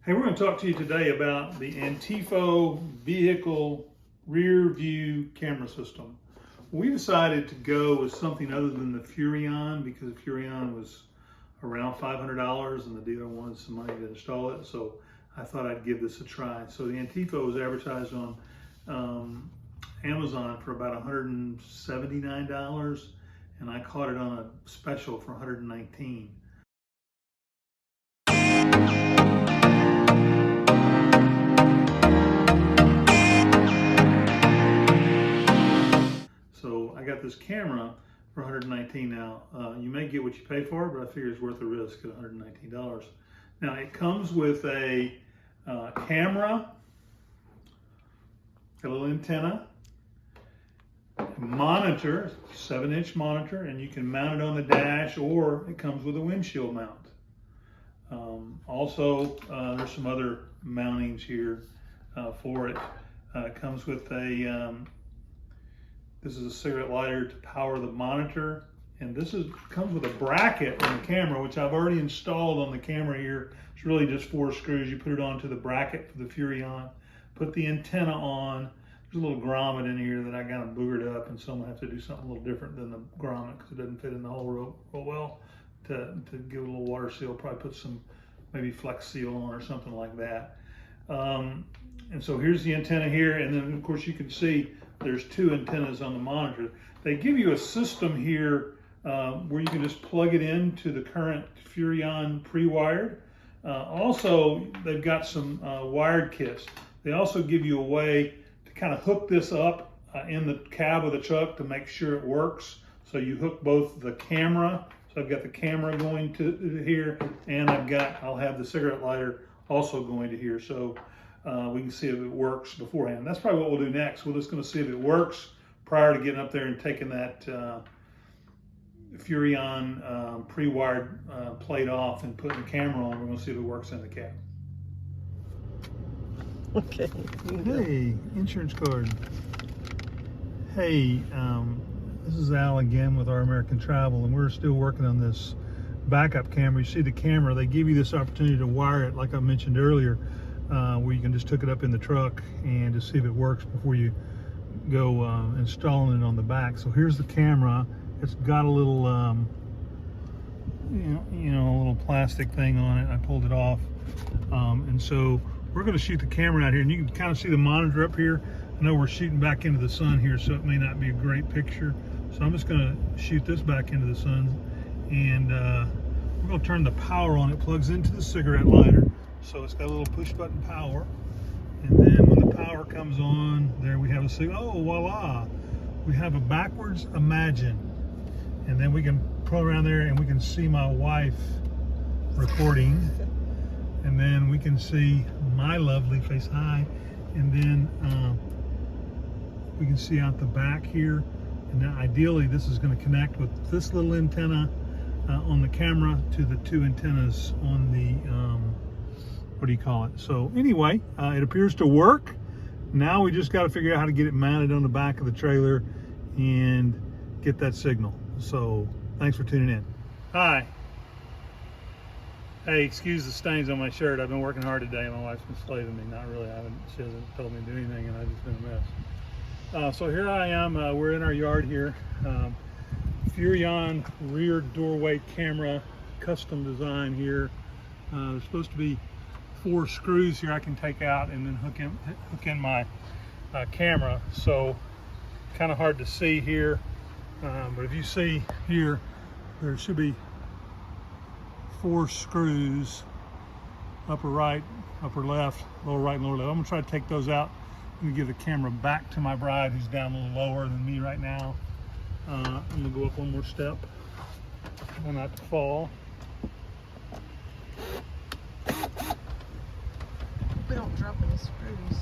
Hey, we're going to talk to you today about the Amtifo vehicle rear view camera system. We decided to go with something other than the Furrion because the Furrion was around $500 and the dealer wanted some money to install it. So I thought I'd give this a try. So the Amtifo was advertised on Amazon for about $179 and I caught it on a special for $119. So I got this camera for $119 now. You may get what you pay for, but I figure it's worth the risk at $119. Now it comes with a camera, a little antenna, a monitor, 7-inch monitor, and you can mount it on the dash, or it comes with a windshield mount. Also, there's some other mountings here for it. It comes with a this is a cigarette lighter to power the monitor, and this comes with a bracket on the camera, which I've already installed on the camera here. It's really just 4 screws. You put it onto the bracket for the Furrion, put the antenna on. There's a little grommet in here that I kind of boogered up, and so I'm gonna have to do something a little different than the grommet because it doesn't fit in the hole real well. To give it a little water seal, probably put some maybe flex seal on or something like that. And so here's the antenna here, and then of course you can see there's 2 antennas on the monitor. They give you a system here where you can just plug it into the current Furrion pre-wired. Also, they've got some wired kits. They also give you a way to kind of hook this up in the cab of the truck to make sure it works. So you hook both the camera, so I've got the camera going to here, and I'll have the cigarette lighter also going to here. So we can see if it works beforehand. That's probably what we'll do next. We're just going to see if it works prior to getting up there and taking that Furrion pre-wired plate off and putting the camera on. We're going to see if it works in the cab. Okay. Hey, insurance card. Hey, this is Al again with RVupgrade, and we're still working on this backup camera. You see the camera, they give you this opportunity to wire it, like I mentioned earlier, where you can just hook it up in the truck and just see if it works before you go installing it on the back. So here's the camera. It's got a little, a little plastic thing on it. I pulled it off, and so we're going to shoot the camera out here, and you can kind of see the monitor up here. I know we're shooting back into the sun here, so it may not be a great picture. So I'm just going to shoot this back into the sun, and we're going to turn the power on. It plugs into the cigarette lighter. So it's got a little push button power, and then when the power comes on, there we have a signal. Oh, voila! We have a backwards imagine, and then we can put around there, and we can see my wife recording, and then we can see my lovely face. Hi, and then we can see out the back here. And now, ideally, this is going to connect with this little antenna on the camera to the 2 antennas on the what do you call it? So anyway, it appears to work. Now we just got to figure out how to get it mounted on the back of the trailer and get that signal. So thanks for tuning in. Hi. Hey, excuse the stains on my shirt. I've been working hard today. My wife's been slaving me. Not really. She hasn't told me to do anything, and I've just been a mess. So here I am. We're in our yard here. Furrion rear doorway camera, custom design here. There's supposed to be 4 screws here I can take out and then hook in my camera. So kind of hard to see here, but if you see here, there should be 4 screws, upper right, upper left, lower right, and lower left. I'm gonna try to take those out and give the camera back to my bride, who's down a little lower than me right now. I'm gonna go up one more step, try not to fall. We don't drop any screws.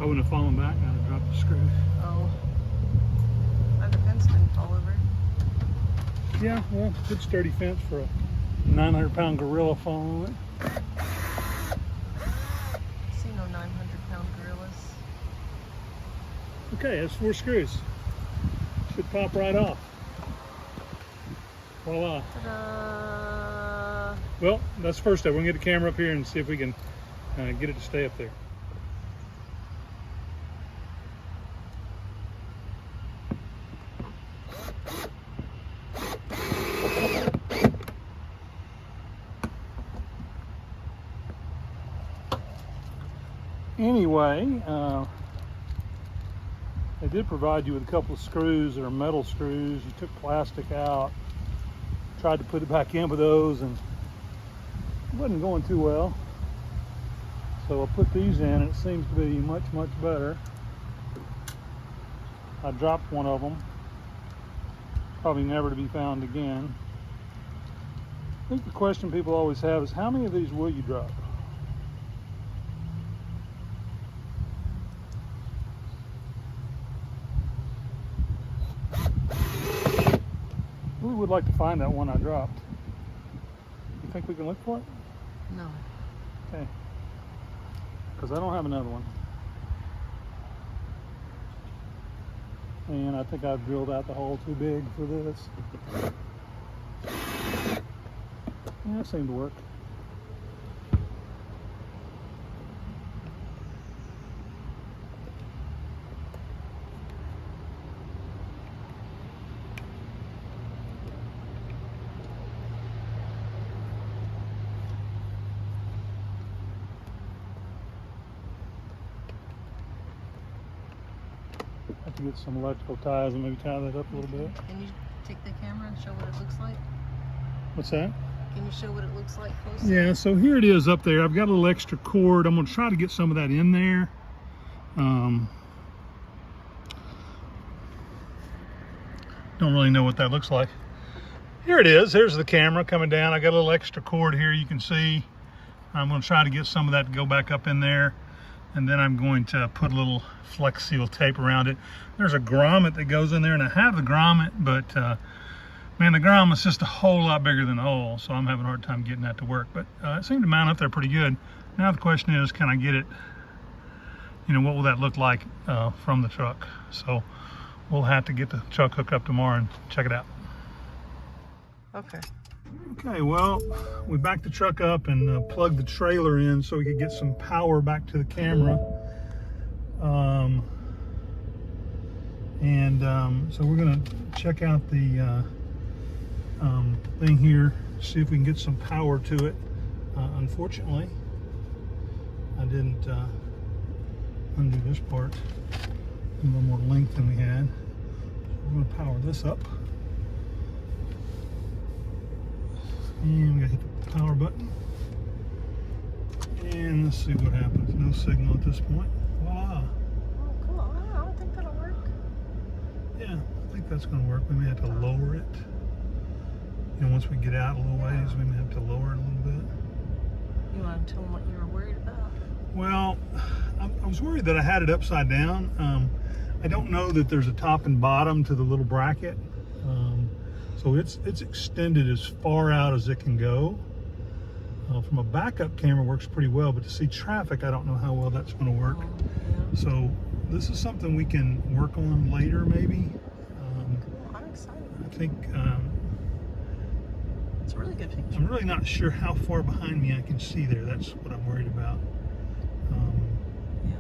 wouldn't have fallen back, I'd have dropped the screw. Oh. The fence didn't fall over. Yeah, well, good sturdy fence for a 900-pound gorilla falling on it. See no 900-pound gorillas. Okay, that's 4 screws. Should pop right off. Voila. Ta-da! Well, that's the first step. We're gonna get the camera up here and see if we can get it to stay up there. Anyway, they did provide you with a couple of screws that are metal screws. You took plastic out, tried to put it back in with those, and it wasn't going too well. So I put these in, and it seems to be much, much better. I dropped one of them, probably never to be found again. I think the question people always have is, how many of these will you drop? Really would like to find that one I dropped. You think we can look for it? No. Okay. Because I don't have another one. And I think I've drilled out the hole too big for this. Yeah, it seemed to work. Have to get some electrical ties and maybe tie that up a little bit. Can you take the camera and show what it looks like? What's that? Can you show what it looks like closely? Yeah, so here it is up there. I've got a little extra cord. I'm going to try to get some of that in there. Don't really know what that looks like. Here it is. Here's the camera coming down. I got a little extra cord here, you can see. I'm going to try to get some of that to go back up in there. And then I'm going to put a little Flex Seal tape around it. There's a grommet that goes in there, and I have the grommet, but man, the grommet's just a whole lot bigger than the hole, so I'm having a hard time getting that to work. But it seemed to mount up there pretty good. Now the question is, can I get it, you know, what will that look like from the truck? So we'll have to get the truck hooked up tomorrow and check it out. Okay. Okay, well, we backed the truck up and plugged the trailer in so we could get some power back to the camera. So we're gonna check out the thing here, see if we can get some power to it. Unfortunately, I didn't undo this part. A little more length than we had. We're gonna power this up. And we gotta hit the power button. And let's see what happens. No signal at this point. Voila. Oh, cool. I don't think that'll work. Yeah, I think that's gonna work. We may have to lower it. You know, once we get out a little ways, we may have to lower it a little bit. You want to tell them what you were worried about? Well, I was worried that I had it upside down. I don't know that there's a top and bottom to the little bracket. So it's extended as far out as it can go. From a backup camera, works pretty well, but to see traffic, I don't know how well that's going to work. Yeah. So this is something we can work on later, maybe. I'm excited. I think It's a really good picture. I'm really not sure how far behind me I can see there. That's what I'm worried about. Yeah.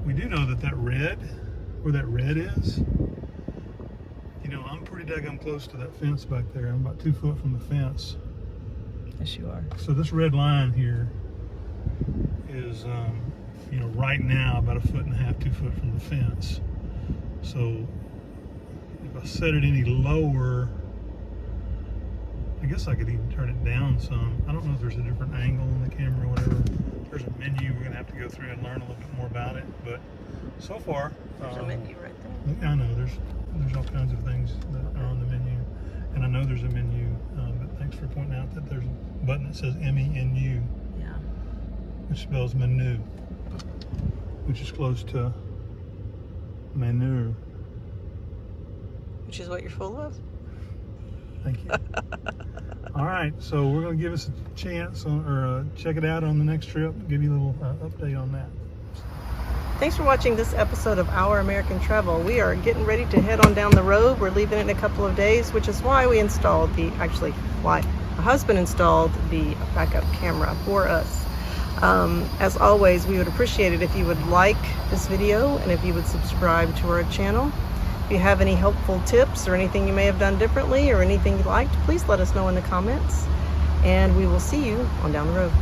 We do know that that red, where that red is, you know, I'm pretty daggum close to that fence back there. I'm about 2 foot from the fence. Yes, you are. So this red line here is, you know, right now about 1.5 feet, 2 foot from the fence. So if I set it any lower, I guess I could even turn it down some. I don't know if there's a different angle on the camera or whatever. There's a menu we're gonna have to go through and learn a little bit more about it. But so far, There's a menu right there. yeah, I know there's all kinds of things that are on the menu, and I know there's a menu. But thanks for pointing out that there's a button that says MENU, Yeah. which spells menu. which is close to manure. Which is what you're full of? Thank you. All right, so we're going to give us a chance or check it out on the next trip. Give you a little update on that. Thanks for watching this episode of Our American Travel. We are getting ready to head on down the road. We're leaving in a couple of days, which is why we installed why my husband installed the backup camera for us. As always, we would appreciate it if you would like this video and if you would subscribe to our channel. If you have any helpful tips or anything you may have done differently or anything you liked, please let us know in the comments. And we will see you on down the road.